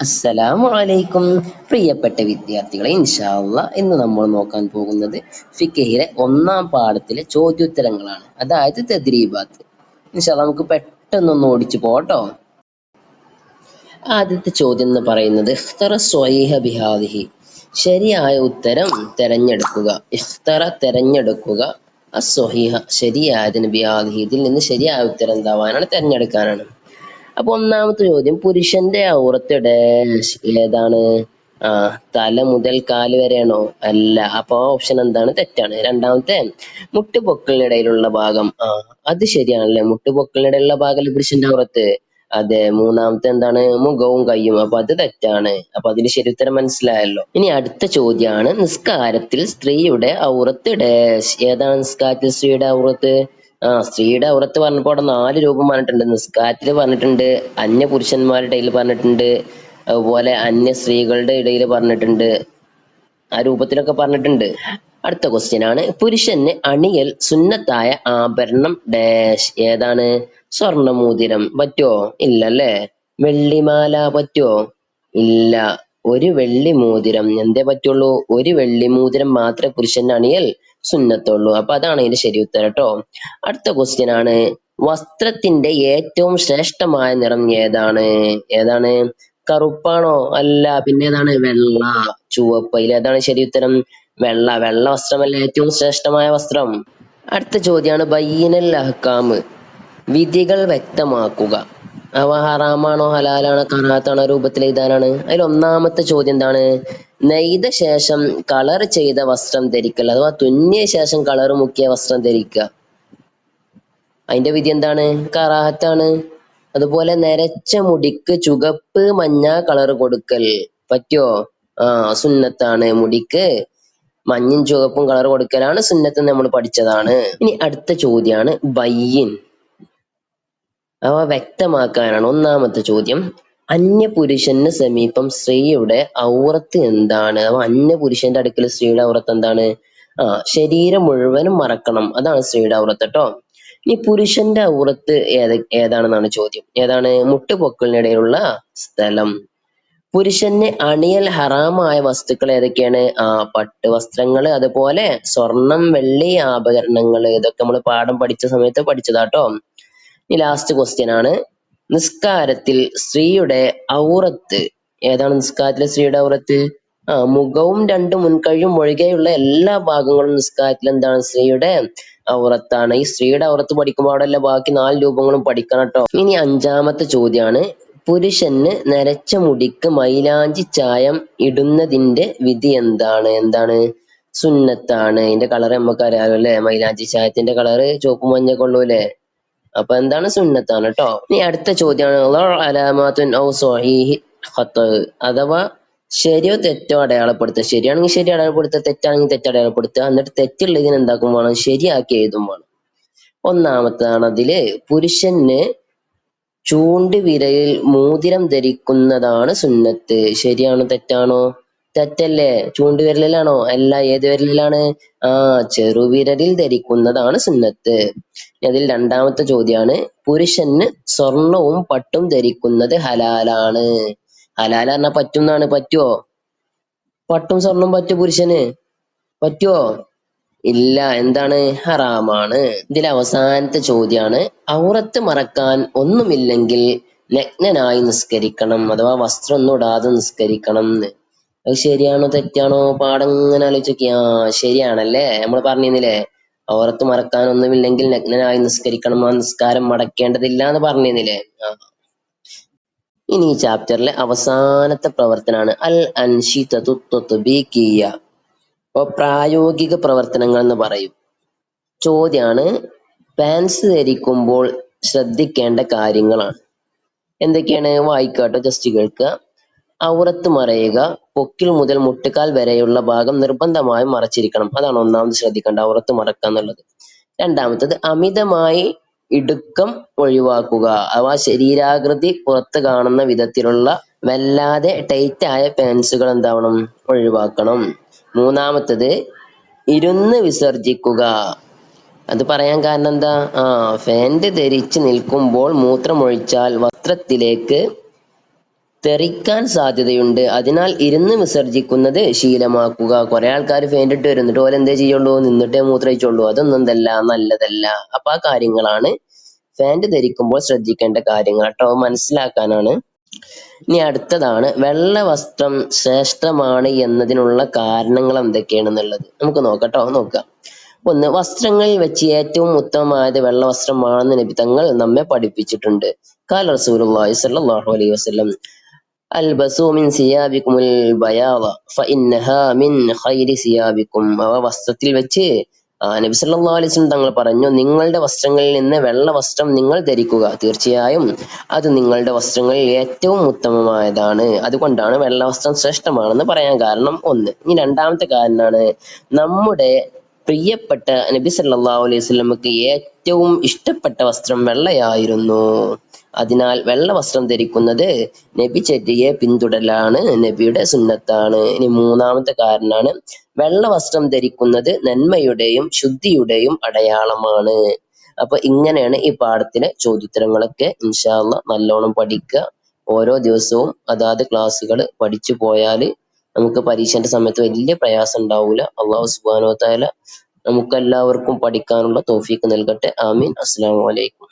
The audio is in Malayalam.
അസ്സലാമു അലൈക്കും പ്രിയപ്പെട്ട വിദ്യാർത്ഥികളെ, ഇൻഷാ അല്ലാഹ് ഇന്ന് നമ്മൾ നോക്കാൻ പോകുന്നത് ഫിഖഹിലെ ഒന്നാം പാഠത്തിലെ ചോദ്യോത്തരങ്ങളാണ്, അതായത് തദ്രീബാത്ത്. ഇൻഷാ അല്ലാഹ് നമുക്ക് പെട്ടെന്നൊന്ന് ഓടിച്ചു പോട്ടോ. ആദ്യത്തെ ചോദ്യം എന്ന് പറയുന്നത് ഇഖ്തറ സ്വഹീഹ ബിഹാദിഹി, ശരിയായ ഉത്തരം തെരഞ്ഞെടുക്കുക. ഇഖ്തറ തെരഞ്ഞെടുക്കുക, അസ്വഹീഹ ശരിയായതിന്, ബിഹാദിഹി ഇതിൽ നിന്ന് ശരിയായ ഉത്തരം എന്താവാനാണ്, തെരഞ്ഞെടുക്കാനാണ്. അപ്പൊ ഒന്നാമത്തെ ചോദ്യം, പുരുഷന്റെ ഔറത്ത് ഡാഷ് ഏതാണ്? ആ തല മുതൽ കാല് വരെയാണോ? അല്ല. അപ്പൊ ഓപ്ഷൻ എന്താണ്? തെറ്റാണ്. രണ്ടാമത്തെ, മുട്ടുപൊക്കിളിനിടയിലുള്ള ഭാഗം. അത് ശരിയാണല്ലേ, മുട്ടുപൊക്കിളിനിടയിലുള്ള ഭാഗം പുരുഷന്റെ ഔറത്ത്. അതെ. മൂന്നാമത്തെ എന്താണ്? മുഖവും കയ്യും. അപ്പൊ അത് തെറ്റാണ്. അപ്പൊ അതിന് ശരി ഉത്തരം മനസ്സിലായല്ലോ. ഇനി അടുത്ത ചോദ്യമാണ്, നിസ്കാരത്തിൽ സ്ത്രീയുടെ ഔറത്ത് ഡാഷ് ഏതാണ്? നിസ്കാരത്തിൽ സ്ത്രീയുടെ ഔറത്ത്. സ്ത്രീയുടെ ഔറത്ത് പറഞ്ഞപ്പോ അവിടെ 4 രൂപം പറഞ്ഞിട്ടുണ്ട്. നിസ്കാരത്തിൽ പറഞ്ഞിട്ടുണ്ട്, അന്യ പുരുഷന്മാരുടെ ഇടയിൽ പറഞ്ഞിട്ടുണ്ട്, അതുപോലെ അന്യ സ്ത്രീകളുടെ ഇടയിൽ പറഞ്ഞിട്ടുണ്ട്. ആ രൂപത്തിലൊക്കെ പറഞ്ഞിട്ടുണ്ട്. അടുത്ത ക്വസ്റ്റ്യൻ ആണ്, പുരുഷന് അണിയൽ സുന്നത്തായ ആഭരണം ഡാഷ് ഏതാണ്? സ്വർണമോതിരം. പറ്റോ? ഇല്ലല്ലേ. വെള്ളിമാല പറ്റോ? ഇല്ല. ഒരു വെള്ളി മോതിരം. എന്തേ പറ്റുള്ളൂ? ഒരു വെള്ളി മോതിരം മാത്രമേ പുരുഷന് അണിയൽ സുന്നത്തുള്ളൂ. അപ്പൊ അതാണ് അതിന്റെ ശരി ഉത്തരം ട്ടോ. അടുത്ത ക്വസ്റ്റ്യൻ ആണ്, വസ്ത്രത്തിന്റെ ഏറ്റവും ശ്രേഷ്ഠമായ നിറം ഏതാണ്? ഏതാണ്? കറുപ്പാണോ? അല്ല. പിന്നെ ഏതാണ്? വെള്ള, ചുവപ്പ്. ഇതിലേതാണ് ശരി ഉത്തരം? വെള്ള. വെള്ള വസ്ത്രമല്ലേ ഏറ്റവും ശ്രേഷ്ഠമായ വസ്ത്രം. അടുത്ത ചോദ്യമാണ്, ബയ്യിനൽ അഹ്കാമ്, വിധികൾ വ്യക്തമാക്കുക. അവ ഹറാമാണോ ഹലാലാണോ കറാത്താണോ രൂപത്തിൽ എഴുതാനാണ്. അതിൽ ഒന്നാമത്തെ ചോദ്യം എന്താണ്? നെയ്ത ശേഷം കളർ ചെയ്ത വസ്ത്രം ധരിക്കൽ, അഥവാ തുന്നിയ ശേഷം കളർ മുക്കിയ വസ്ത്രം ധരിക്കുക. അതിന്റെ വിധി എന്താണ്? കറാഹത്താണ്. അതുപോലെ നരച്ച മുടിക്ക് ചുവപ്പ് മഞ്ഞ കളർ കൊടുക്കൽ പറ്റോ? സുന്നത്താണ്. മുടിക്ക് മഞ്ഞയും ചുവപ്പും കളർ കൊടുക്കലാണ് സുന്നത്ത്, നമ്മൾ പഠിച്ചതാണ്. ഇനി അടുത്ത ചോദ്യമാണ് ബയ്യിൻ, അവ വ്യക്തമാക്കാനാണ് ഒന്നാമത്തെ ചോദ്യം. അന്യപുരുഷന് സമീപം സ്ത്രീയുടെ ഔറത്ത് എന്താണ്? അപ്പൊ അന്യപുരുഷന്റെ അടുക്കൽ സ്ത്രീയുടെ ഔറത്ത് എന്താണ്? ശരീരം മുഴുവനും മറക്കണം, അതാണ് സ്ത്രീയുടെ ഔറത്ത് ട്ടോ. ഇനി പുരുഷന്റെ ഔറത്ത് ഏതാണെന്നാണ് ചോദ്യം. ഏതാണ്? മുട്ടുപൊക്കിളിനിടയിലുള്ള സ്ഥലം. പുരുഷന് അണിയൽ ഹറാമായ വസ്തുക്കൾ ഏതൊക്കെയാണ്? പട്ട് വസ്ത്രങ്ങള്, അതുപോലെ സ്വർണം വെള്ളി ആഭരണങ്ങള്. ഇതൊക്കെ നമ്മൾ പാഠം പഠിച്ച സമയത്ത് പഠിച്ചതാട്ടോ. ഇനി ലാസ്റ്റ് ക്വസ്റ്റ്യൻ ആണ്, നിസ്കാരത്തിൽ സ്ത്രീയുടെ ഔറത്ത് ഏതാണ്? നിസ്കാരത്തിലെ സ്ത്രീയുടെ ഔറത്ത് മുഖവും 2 മുൻകൈയും ഒഴികെയുള്ള എല്ലാ ഭാഗങ്ങളും നിസ്കാരത്തിൽ എന്താണ്? സ്ത്രീയുടെ ഔറത്താണ്. ഈ സ്ത്രീയുടെ ഔറത്ത് പഠിക്കുമ്പോൾ അവിടെ ബാക്കി 4 രൂപങ്ങളും പഠിക്കണം ട്ടോ. ഇനി അഞ്ചാമത്തെ ചോദ്യമാണ്, പുരുഷന് നരച്ച മുടിക്ക് മൈലാഞ്ചി ചായം ഇടുന്നതിന്റെ വിധി എന്താണ്? എന്താണ്? സുന്നത്താണ്. ഇതിന്റെ കളർ നമുക്ക് അറിയാലോ അല്ലെ, മൈലാഞ്ചി ചായത്തിന്റെ കളറ് ചുവപ്പ് മഞ്ഞ കൊള്ളൂല്ലേ. അപ്പൊ എന്താണ്? സുന്നത്താണ് ട്ടോ. ഇനി അടുത്ത ചോദ്യമാണ്, അലാമാത്തുൻ ഔ സ്വഹീഹി ഖത്അ, അഥവാ ശരിയോ തെറ്റോ അടയാളപ്പെടുത്തുക. ശരിയാണെങ്കിൽ ശരി അടയാളപ്പെടുത്തുക, തെറ്റാണെങ്കിൽ തെറ്റ് അടയാളപ്പെടുത്തുക. എന്നിട്ട് തെറ്റുള്ളതിന് എന്താക്കും വേണം? ശരിയാക്കി എഴുതും വേണം. ഒന്നാമത്താണ് അതില്, പുരുഷന് ചൂണ്ടുവിരലിൽ മോതിരം ധരിക്കുന്നതാണ് സുന്നത്ത്. ശരിയാണോ തെറ്റാണോ? തെറ്റല്ലേ. ചൂണ്ടുവിരലിലാണോ? അല്ല. ഏത് വിരലിലാണ്? ചെറുവിരലിൽ ധരിക്കുന്നതാണ് സുന്നത്ത്. അതിൽ രണ്ടാമത്തെ ചോദ്യമാണ്, പുരുഷന് സ്വർണവും പട്ടും ധരിക്കുന്നത് ഹലാലാണ്. ഹലാല പറഞ്ഞാൽ പറ്റും എന്നാണ്. പറ്റുവോ? പട്ടും സ്വർണം പറ്റുമോ പുരുഷന്? പറ്റുവോ? ഇല്ല. എന്താണ്? ഹറാമാണ്. ഇതിൽ അവസാനത്തെ ചോദ്യമാണ്, ഔറത്ത് മറക്കാൻ ഒന്നുമില്ലെങ്കിൽ നഗ്നനായി നിസ്കരിക്കണം, അഥവാ വസ്ത്രം ഒന്നും ഇടാതെ നിസ്കരിക്കണം എന്ന്. അത് ശരിയാണോ തെറ്റാണോ? പാഠം ഇങ്ങനെ ആലോചിച്ച് ശരിയാണല്ലേ. നമ്മൾ പറഞ്ഞിരുന്നില്ലേ, ഔറത്ത് മറക്കാൻ ഒന്നുമില്ലെങ്കിൽ നഗ്നനായി നിസ്കരിക്കണം, ആ നിസ്കാരം മടക്കേണ്ടതില്ല എന്ന് പറഞ്ഞിരുന്നില്ലേ. ഇനി ഈ ചാപ്റ്ററിലെ അവസാനത്തെ പ്രവർത്തനമാണ് അൽ അൻഷിദതു തത്ബീഖിയ്യ, പ്രായോഗിക പ്രവർത്തനങ്ങൾ എന്ന് പറയും. ചോദ്യമാണ്, പാൻസ് ധരിക്കുമ്പോൾ ശ്രദ്ധിക്കേണ്ട കാര്യങ്ങളാണ്. എന്തൊക്കെയാണ്? വായിക്കാട്ടോ, ജസ്റ്റ് കേൾക്കുക. ഔറത്ത് മറയുക, പൊക്കിൾ മുതൽ മുട്ടുകാൽ വരെയുള്ള ഭാഗം നിർബന്ധമായും മറച്ചിരിക്കണം. അതാണ് ഒന്നാമത് ശ്രദ്ധിക്കേണ്ട, ഔറത്ത് മറക്കുക എന്നുള്ളത്. രണ്ടാമത്തത്, അമിതമായി ഇടുക്കം ഒഴിവാക്കുക, അഥവാ ശരീരാകൃതി പുറത്ത് കാണുന്ന വിധത്തിലുള്ള വല്ലാതെ ടൈറ്റ് ആയ പാൻസുകൾ എന്താവണം? ഒഴിവാക്കണം. മൂന്നാമത്തത്, ഇരുന്ന് വിസർജിക്കുക. അത് പറയാൻ കാരണം എന്താ? ഫാന്റ് ധരിച്ച് നിൽക്കുമ്പോൾ മൂത്രമൊഴിച്ചാൽ വസ്ത്രത്തിലേക്ക് തെറിക്കാൻ സാധ്യതയുണ്ട്. അതിനാൽ ഇരുന്ന് വിസർജിക്കുന്നത് ശീലമാക്കുക. കുറെ ആൾക്കാർ ഫാനിട്ട് വരും, എന്നിട്ട് ഓല് എന്തേ ചെയ്യുള്ളൂ, നിന്നിട്ടേ മൂത്രയിച്ചുള്ളൂ. അതൊന്നും എന്തല്ല, നല്ലതല്ല. അപ്പൊ ആ കാര്യങ്ങളാണ് ഫാന്റ് ധരിക്കുമ്പോൾ ശ്രദ്ധിക്കേണ്ട കാര്യങ്ങൾ കേട്ടോ, മനസ്സിലാക്കാനാണ്. ഇനി അടുത്തതാണ് വെള്ള വസ്ത്രം ശ്രേഷ്ഠമാണ് എന്നതിനുള്ള കാരണങ്ങൾ എന്തൊക്കെയാണെന്നുള്ളത് നമുക്ക് നോക്കട്ടോ, നോക്കാം. ഒന്ന്, വസ്ത്രങ്ങളിൽ വെച്ച് ഏറ്റവും ഉത്തമമായത് വെള്ള വസ്ത്രമാണെന്ന് നബി തങ്ങൾ നമ്മെ പഠിപ്പിച്ചിട്ടുണ്ട്. ഖാല റസൂലുള്ളാഹി സ്വല്ലല്ലാഹു അലൈഹി വസല്ലം അൽബസു മിൻ സിയാബിക്കുമുൽ ബയാള ഫഇന്നഹാ മിൻ ഖൈരി സിയാബിക്കും. അവ വസ്ത്രത്തിൽ വെച്ച് നബി സല്ലല്ലാഹു അലൈഹി വസല്ലം തങ്ങൾ പറഞ്ഞു, നിങ്ങളുടെ വസ്ത്രങ്ങളിൽ നിന്ന് വെള്ള വസ്ത്രം നിങ്ങൾ ധരിക്കുക, തീർച്ചയായും അത് നിങ്ങളുടെ വസ്ത്രങ്ങളിൽ ഏറ്റവും ഉത്തമമായതാണ്. അതുകൊണ്ടാണ് വെള്ള വസ്ത്രം ശ്രേഷ്ഠമാണെന്ന് പറയാൻ കാരണം. ഒന്ന്. ഇനി രണ്ടാമത്തെ കാരണമാണ്, നമ്മുടെ പ്രിയപ്പെട്ട നബി സല്ലല്ലാഹു അലൈഹി വസല്ലമക്ക് ഏറ്റവും ഇഷ്ടപ്പെട്ട വസ്ത്രം വെള്ളയായിരുന്നു. അതിനാൽ വെള്ള വസ്ത്രം ധരിക്കുന്നത് നബി ചര്യയെ പിന്തുടരലാണ്, നബിയുടെ സുന്നത്താണ്. ഇനി മൂന്നാമത്തെ കാരണമാണ്, വെള്ള വസ്ത്രം ധരിക്കുന്നത് നന്മയുടെയും ശുദ്ധിയുടെയും അടയാളമാണ്. അപ്പൊ ഇങ്ങനെയാണ് ഈ പാഠത്തിലെ ചോദ്യോത്തരങ്ങളൊക്കെ. ഇൻഷാ അല്ലാഹ് നല്ലോണം പഠിക്കുക. ഓരോ ദിവസവും അതാത് ക്ലാസ്സുകൾ പഠിച്ചു പോയാല് നമുക്ക് പരീക്ഷന്റെ സമയത്ത് വലിയ പ്രയാസം ഉണ്ടാവൂല. അള്ളാഹു സുബ്ഹാനഹു വ തആല നമുക്കെല്ലാവർക്കും പഠിക്കാനുള്ള തൗഫീഖ് നൽകട്ടെ. ആമീൻ. അസ്സലാമു അലൈക്കും.